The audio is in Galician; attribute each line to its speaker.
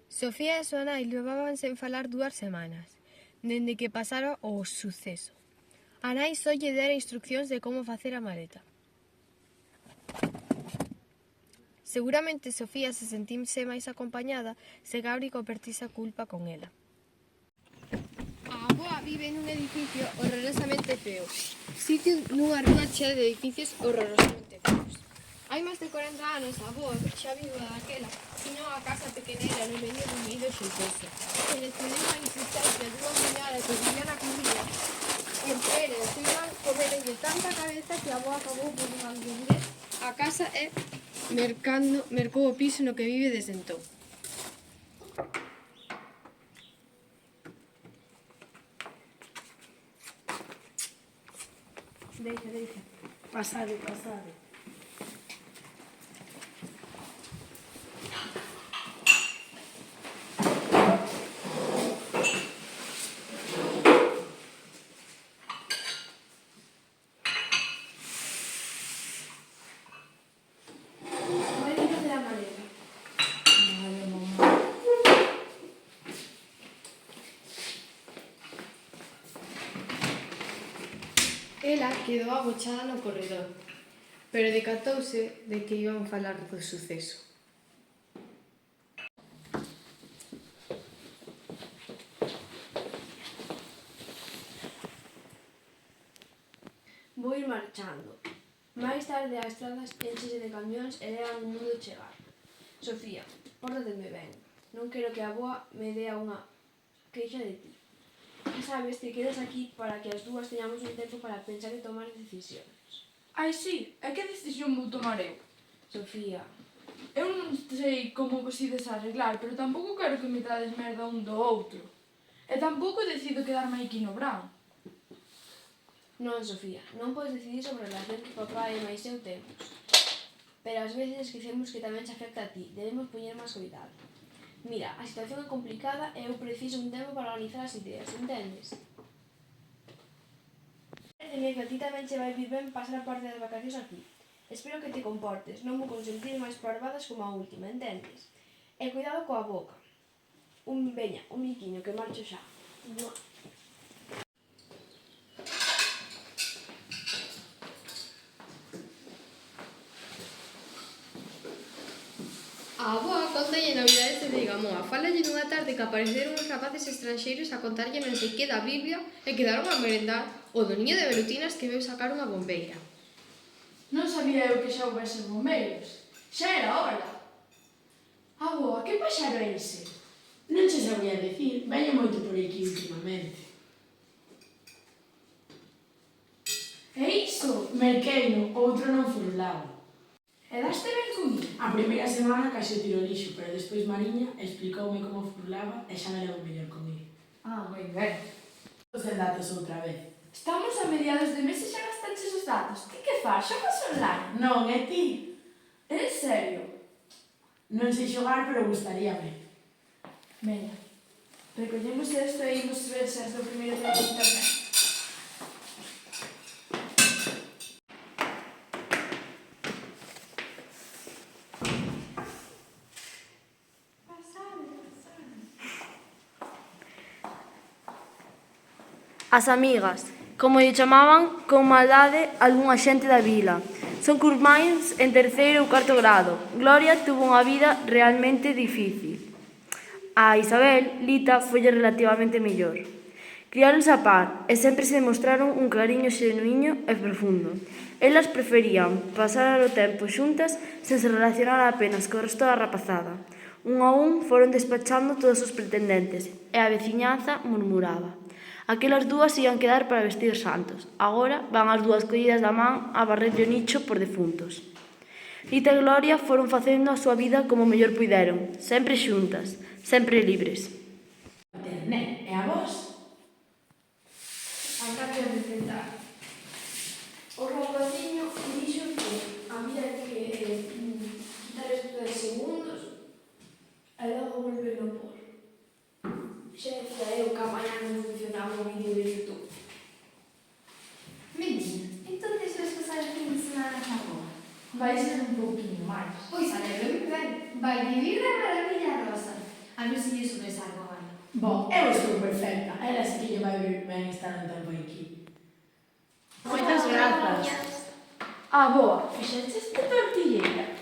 Speaker 1: Sofía e súa nai levaban sen falar 2 semanas, dende que pasara o suceso. A nai só lle dera instruccións de como facer a maleta. Seguramente Sofía se sentise máis acompañada se Gabri compartise a culpa con ela. A avoa vive nun edificio horrorosamente feo, sitio nunha rúa chea de edificios horrorosamente feos. Hai máis de 40 anos a avoa xa vive daquela, sino a casa pequenera no medio dun nido xeitoso, que decidiu a insistencia dunha muñada que vivía na cubilla. Entre ele e o seu irmán comeronlle tanta cabeza que a avoa acabou por non vender a casa e mercou o piso no que vive desde entón. Deixa.
Speaker 2: Pasade.
Speaker 1: Vai facer a maleta.
Speaker 2: Vale, mamá.
Speaker 1: Ela quedou agochada no corredor, pero decatouse de que iban falar do suceso.
Speaker 3: Vou ir marchando. Máis tarde as estradas énchese de camións e levan un mundo chegar. Sofía, pórtateme ben. Non quero que a avoa me dea unha queixa de ti. Sabes que quedas aquí para que as dúas teñamos un tempo para pensar e tomar decisións.
Speaker 2: Ai, sí, e que decisión vou tomar eu?
Speaker 3: Sofía,
Speaker 2: Eu non sei como vos ides a arreglar, pero tampouco quero que me trades merda un do outro. E tampouco decido quedarme aquí no brán.
Speaker 3: non, Sofía, non podes decidir sobre a relación que papá e máis eu temos. Pero ás veces esquecemos que tamén se afecta a ti, debemos poñer máis cuidado. Mira, a situación é complicada e eu preciso un tempo para organizar as ideas, entendes? Pareceme que a ti tamén che vai vir ben pasar a parte das vacacións aquí. Espero que te comportes, non vou consentir máis parvadas como a última, entendes? E cuidado coa boca. Veña, un biquiño, que marcho xa.
Speaker 1: A avoa contalle novidades de Vigamoa. Fálalle dunha tarde que apareceron uns rapaces estranxeiros a contarlle non sei que da Biblia e quedaron a merendar o do niño de velutinas que veu sacar unha bombeira.
Speaker 2: Non sabía eu que xa houbese bombeiros. Xa era hora. Avoa, que paxaro é ese?
Speaker 4: Non se sabría decir, veño moito por aquí últimamente.
Speaker 2: E iso?
Speaker 4: Merqueino, outro non furlado.
Speaker 2: E daste ben con iso?
Speaker 4: A primeira semana case o tiro lixo, pero despois Mariña explicoume como furlaba e xa me levo mellor comigo.
Speaker 2: Ah, moi ben.
Speaker 4: Os datos outra vez.
Speaker 2: Estamos a mediados de mes e xa gastaches os datos. Ti que faz? Xogas online?
Speaker 4: Non, é ti?
Speaker 2: En serio?
Speaker 4: Non sei xogar, pero gustaríame.
Speaker 2: Veña, recollemos isto e imos ver se do primeiro día de internet.
Speaker 5: As amigas, como lle chamaban con maldade algunha xente da vila. Son curmáns en terceiro ou cuarto grado. Gloria tuvo unha vida realmente difícil. A Isabel, Lita, folle relativamente mellor. Criáronse a par e sempre se demostraron un cariño xenuíño e profundo. Elas preferían pasar o tempo xuntas sen se relacionar apenas co resto da rapazada. Un a un foron despachando todos os pretendentes e a veciñanza murmuraba. Aquelas dúas ian quedar para vestir santos. Agora van as dúas collidas da man a barrerlle o nicho por defuntos. Lita e Gloria foron facendo a súa vida como mellor puideron, sempre xuntas, sempre libres.
Speaker 4: Internet, e a vos?
Speaker 3: Acá quero intentar. O rapaciño dixo que había que quitar isto de segundos e logo volverlo por. Xa decía eu que a mañá non funcionaba o vídeo de YouTube.
Speaker 6: Menina, entón vas pasar a fin de semana na rua?
Speaker 2: Vai ser un pouquinho máis.
Speaker 6: Pois alegro-me ben. Vai vivir da maravilla rosa. A ver se lle subes algo, Ana.
Speaker 4: Bom, eu estou perfecta. Ela sí que lle vai vir ben estar un tempo aquí.
Speaker 5: Moitas grazas.
Speaker 2: Ah, boa, fixeches esta tortilleira.